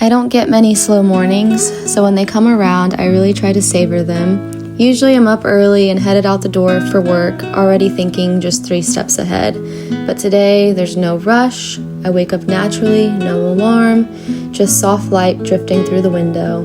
I don't get many slow mornings, so when they come around, I really try to savor them. Usually I'm up early and headed out the door for work, already thinking just 3 steps ahead. But today, there's no rush. I wake up naturally, no alarm, just soft light drifting through the window.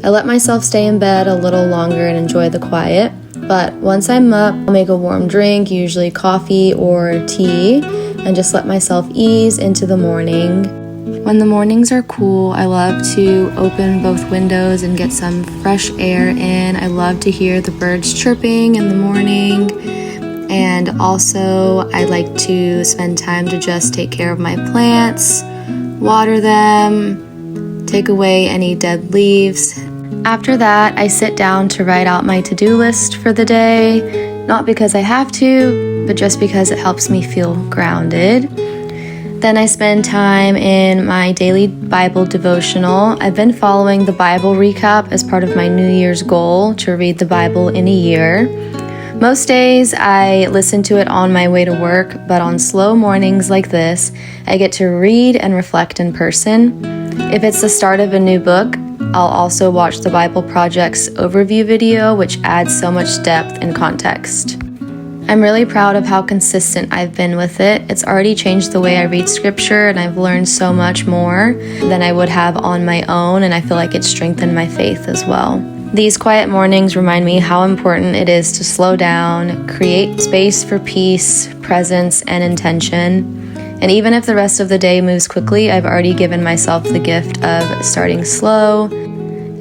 I let myself stay in bed a little longer and enjoy the quiet. But once I'm up, I'll make a warm drink, usually coffee or tea, and just let myself ease into the morning. When the mornings are cool, I love to open both windows and get some fresh air in. I love to hear the birds chirping in the morning. And also, I like to spend time to just take care of my plants, water them, take away any dead leaves. After that, I sit down to write out my to-do list for the day, not because I have to, but just because it helps me feel grounded. Then I spend time in my daily Bible devotional. I've been following the Bible recap as part of my New Year's goal to read the Bible in a year. Most days I listen to it on my way to work, but on slow mornings like this, I get to read and reflect in person. If it's the start of a new book, I'll also watch the Bible Project's overview video, which adds so much depth and context. I'm really proud of how consistent I've been with it. It's already changed the way I read scripture, and I've learned so much more than I would have on my own, and I feel like it's strengthened my faith as well. These quiet mornings remind me how important it is to slow down, create space for peace, presence, and intention. And even if the rest of the day moves quickly, I've already given myself the gift of starting slow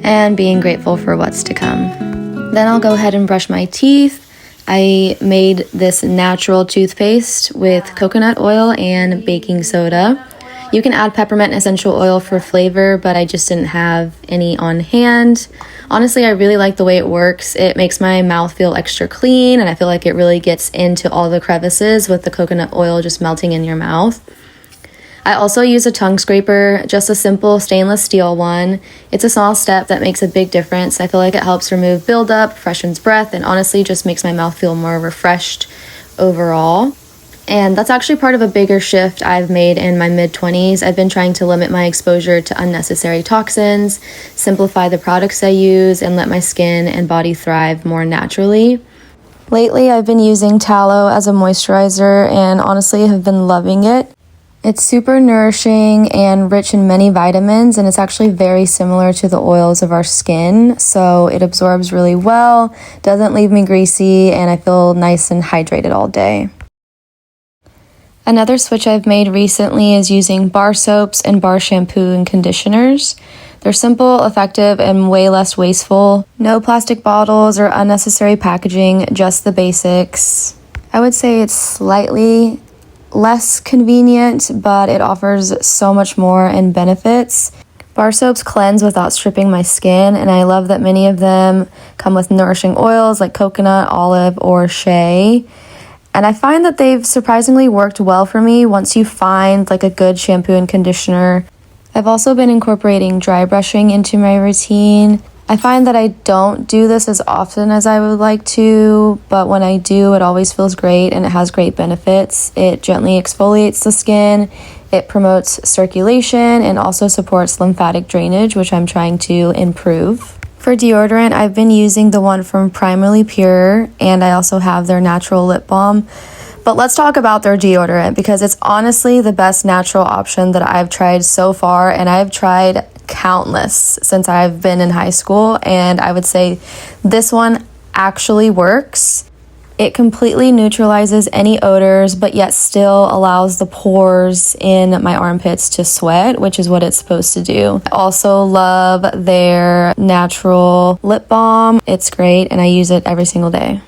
and being grateful for what's to come. Then I'll go ahead and brush my teeth. I made this natural toothpaste with coconut oil and baking soda. You can add peppermint essential oil for flavor, but I just didn't have any on hand. Honestly, I really like the way it works. It makes my mouth feel extra clean, and I feel like it really gets into all the crevices with the coconut oil just melting in your mouth. I also use a tongue scraper, just a simple stainless steel one. It's a small step that makes a big difference. I feel like it helps remove buildup, freshens breath, and honestly just makes my mouth feel more refreshed overall. And that's actually part of a bigger shift I've made in my mid-20s. I've been trying to limit my exposure to unnecessary toxins, simplify the products I use, and let my skin and body thrive more naturally. Lately, I've been using tallow as a moisturizer and honestly have been loving it. It's super nourishing and rich in many vitamins, and it's actually very similar to the oils of our skin, so it absorbs really well, doesn't leave me greasy, and I feel nice and hydrated all day. Another switch I've made recently is using bar soaps and bar shampoo and conditioners. They're simple, effective, and way less wasteful. No plastic bottles or unnecessary packaging, just the basics. I would say it's slightly less convenient, but it offers so much more in benefits. Bar soaps cleanse without stripping my skin, and I love that many of them come with nourishing oils like coconut, olive, or shea. And I find that they've surprisingly worked well for me once you find like a good shampoo and conditioner. I've also been incorporating dry brushing into my routine. I find that I don't do this as often as I would like to, but when I do, it always feels great and it has great benefits. It gently exfoliates the skin, it promotes circulation, and also supports lymphatic drainage, which I'm trying to improve. For deodorant, I've been using the one from Primarily Pure, and I also have their natural lip balm. But let's talk about their deodorant because it's honestly the best natural option that I've tried so far, and I've tried countless since I've been in high school, and I would say this one actually works. It completely neutralizes any odors, but yet still allows the pores in my armpits to sweat, which is what it's supposed to do. I also love their natural lip balm. It's great, and I use it every single day.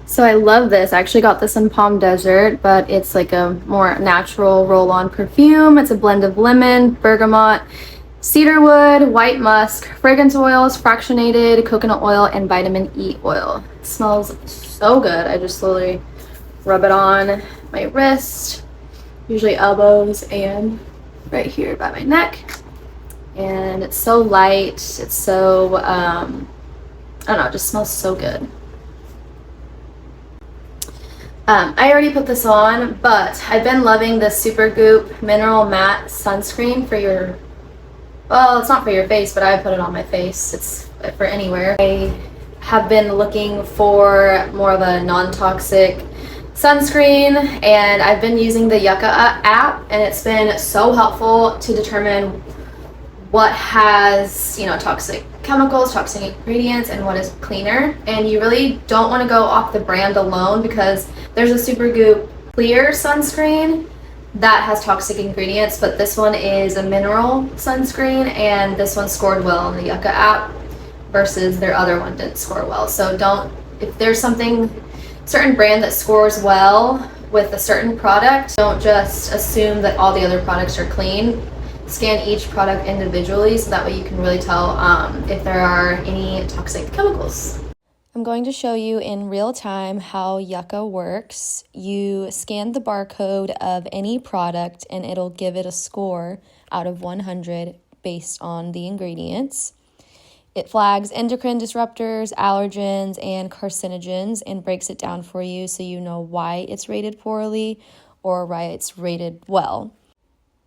So I love this. I actually got this in Palm Desert, but it's like a more natural roll-on perfume. It's a blend of lemon, bergamot, cedarwood, white musk, fragrance oils, fractionated coconut oil, and vitamin E oil. It smells so good. I just slowly rub it on my wrist, usually elbows, and right here by my neck. And it's so light. It's so, I don't know, it just smells so good. I already put this on, but I've been loving this Supergoop Mineral Matte Sunscreen for your, well, it's not for your face, but I put it on my face. It's for anywhere. I have been looking for more of a non-toxic sunscreen, and I've been using the Yucca app, and it's been so helpful to determine what has, toxic chemicals, toxic ingredients, and what is cleaner. And you really don't want to go off the brand alone, because there's a Supergoop clear sunscreen that has toxic ingredients, but this one is a mineral sunscreen, and this one scored well on the Yucca app versus their other one didn't score well. So if there's certain brand that scores well with a certain product, don't just assume that all the other products are clean. Scan each product individually, so that way you can really tell if there are any toxic chemicals. I'm going to show you in real time how Yucca works. You scan the barcode of any product and it'll give it a score out of 100 based on the ingredients. It flags endocrine disruptors, allergens, and carcinogens and breaks it down for you so you know why it's rated poorly or why it's rated well.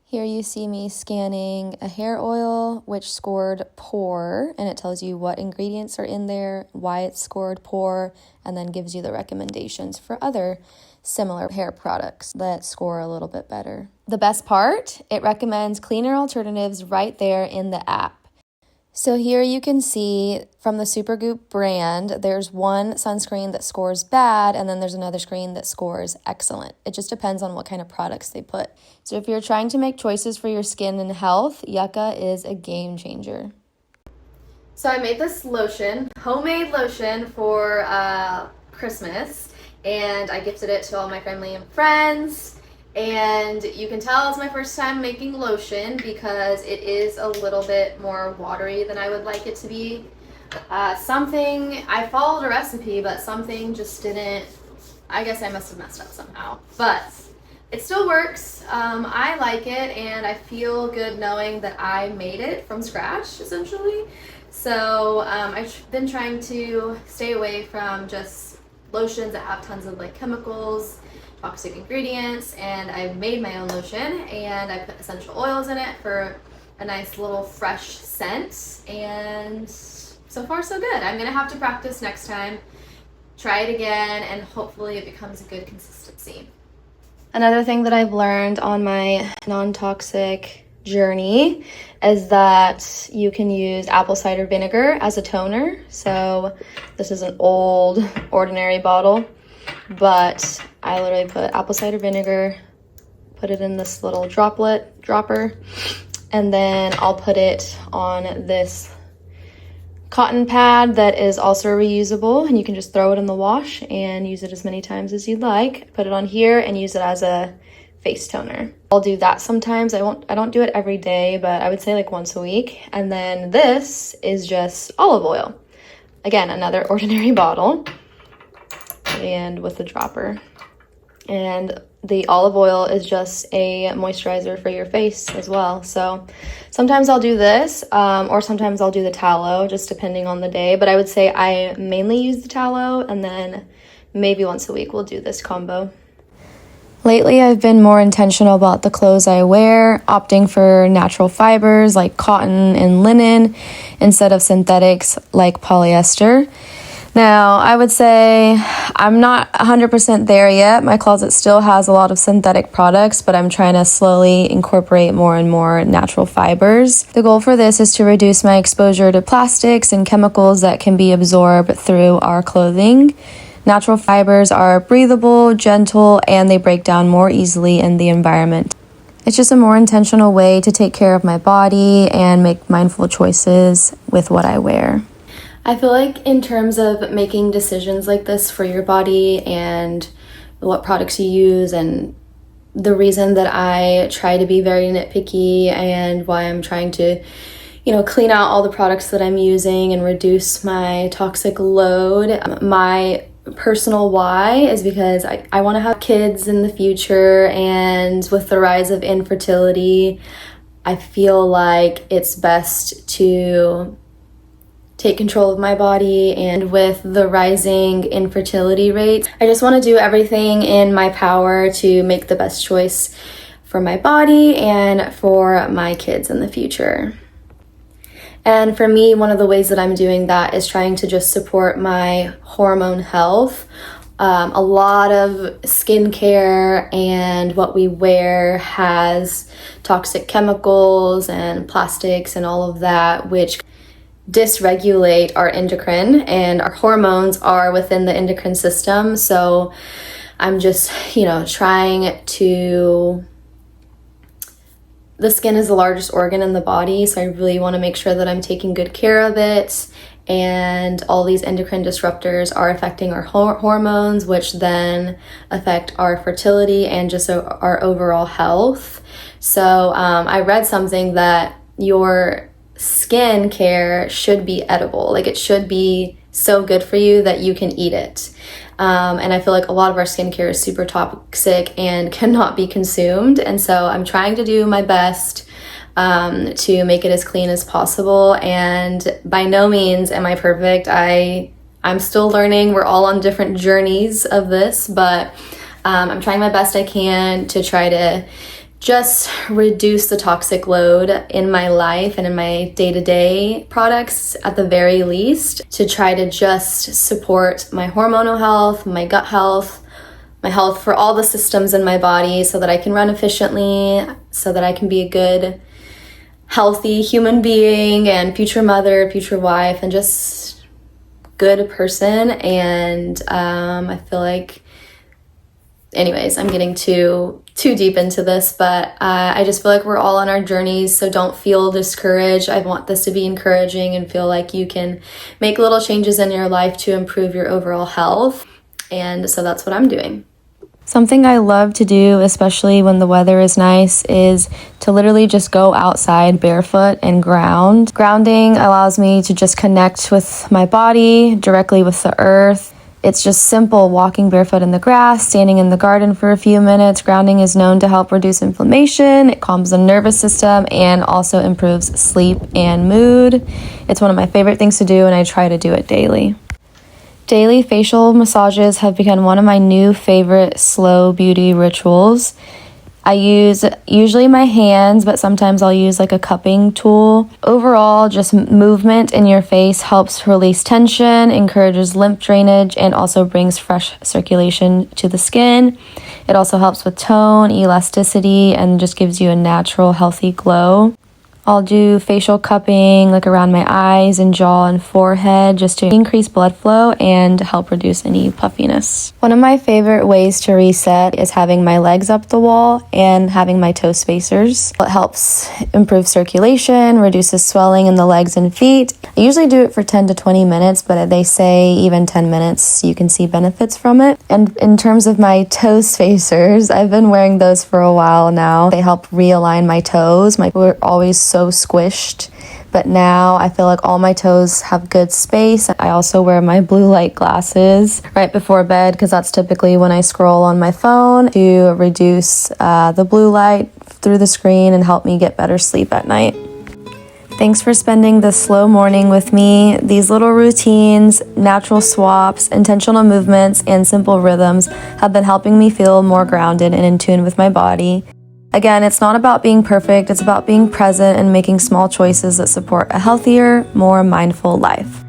Here you see me scanning a hair oil, which scored poor, and it tells you what ingredients are in there, why it's scored poor, and then gives you the recommendations for other similar hair products that score a little bit better. The best part, it recommends cleaner alternatives right there in the app. So here you can see from the Supergoop brand, there's one sunscreen that scores bad, and then there's another screen that scores excellent. It just depends on what kind of products they put. So if you're trying to make choices for your skin and health, Yucca is a game changer. So I made this lotion, homemade lotion for Christmas, and I gifted it to all my family and friends. And you can tell it's my first time making lotion because it is a little bit more watery than I would like it to be. I followed a recipe, but something just didn't, I guess I must have messed up somehow. But it still works. I like it, and I feel good knowing that I made it from scratch, essentially. So I've been trying to stay away from just lotions that have tons of chemicals, toxic ingredients, and I've made my own lotion, and I put essential oils in it for a nice little fresh scent, and so far so good. I'm gonna have to practice next time, try it again, and hopefully it becomes a good consistency. Another thing that I've learned on my non-toxic journey is that you can use apple cider vinegar as a toner. So this is an old ordinary bottle, but I literally put apple cider vinegar, put it in this little dropper, and then I'll put it on this cotton pad that is also reusable, and you can just throw it in the wash and use it as many times as you'd like. Put it on here and use it as a face toner. I'll do that sometimes. I don't do it every day, but I would say once a week. And then this is just olive oil. Again, another ordinary bottle, and with a dropper. And the olive oil is just a moisturizer for your face as well. So sometimes I'll do this, or sometimes I'll do the tallow, just depending on the day. But I would say I mainly use the tallow, and then maybe once a week we'll do this combo. Lately, I've been more intentional about the clothes I wear, opting for natural fibers like cotton and linen instead of synthetics like polyester. Now, I would say I'm not 100% there yet. My closet still has a lot of synthetic products, but I'm trying to slowly incorporate more and more natural fibers. The goal for this is to reduce my exposure to plastics and chemicals that can be absorbed through our clothing. Natural fibers are breathable, gentle, and they break down more easily in the environment. It's just a more intentional way to take care of my body and make mindful choices with what I wear. I feel like in terms of making decisions like this for your body and what products you use, and the reason that I try to be very nitpicky and why I'm trying to, clean out all the products that I'm using and reduce my toxic load, my personal why is because I want to have kids in the future, and with the rise of infertility, I feel like it's best to take control of my body, and with the rising infertility rates, I just want to do everything in my power to make the best choice for my body and for my kids in the future. And for me, one of the ways that I'm doing that is trying to just support my hormone health. A lot of skincare and what we wear has toxic chemicals and plastics and all of that, which dysregulate our endocrine, and our hormones are within the endocrine system. So I'm just, trying to, the skin is the largest organ in the body, so I really want to make sure that I'm taking good care of it. And all these endocrine disruptors are affecting our hormones, which then affect our fertility and just our overall health. So I read something that your skin care should be edible. Like, it should be so good for you that you can eat it. And I feel like a lot of our skincare is super toxic and cannot be consumed. And so I'm trying to do my best to make it as clean as possible. And by no means am I perfect. I'm still learning. We're all on different journeys of this, but I'm trying my best I can to try to just reduce the toxic load in my life and in my day-to-day products at the very least, to try to just support my hormonal health, my gut health, my health for all the systems in my body, so that I can run efficiently, so that I can be a good, healthy human being and future mother, future wife, and just good person. And I feel like, anyways, I'm getting too deep into this, but I just feel like we're all on our journeys, so don't feel discouraged. I want this to be encouraging and feel like you can make little changes in your life to improve your overall health. And so that's what I'm doing. Something I love to do, especially when the weather is nice, is to literally just go outside barefoot and ground. Grounding allows me to just connect with my body, directly with the earth. It's just simple, walking barefoot in the grass, standing in the garden for a few minutes. Grounding is known to help reduce inflammation, it calms the nervous system, and also improves sleep and mood. It's one of my favorite things to do, and I try to do it daily. Daily facial massages have become one of my new favorite slow beauty rituals. I use usually my hands, but sometimes I'll use like a cupping tool. Overall, just movement in your face helps release tension, encourages lymph drainage, and also brings fresh circulation to the skin. It also helps with tone, elasticity, and just gives you a natural, healthy glow. I'll do facial cupping like around my eyes and jaw and forehead just to increase blood flow and help reduce any puffiness. One of my favorite ways to reset is having my legs up the wall and having my toe spacers. It helps improve circulation, reduces swelling in the legs and feet. I usually do it for 10 to 20 minutes, but they say even 10 minutes you can see benefits from it. And in terms of my toe spacers, I've been wearing those for a while now. They help realign my toes. My toes were always so squished, but now I feel like all my toes have good space. I also wear my blue light glasses right before bed because that's typically when I scroll on my phone to reduce the blue light through the screen and help me get better sleep at night. Thanks for spending this slow morning with me. These little routines, natural swaps, intentional movements, and simple rhythms have been helping me feel more grounded and in tune with my body. Again, it's not about being perfect, it's about being present and making small choices that support a healthier, more mindful life.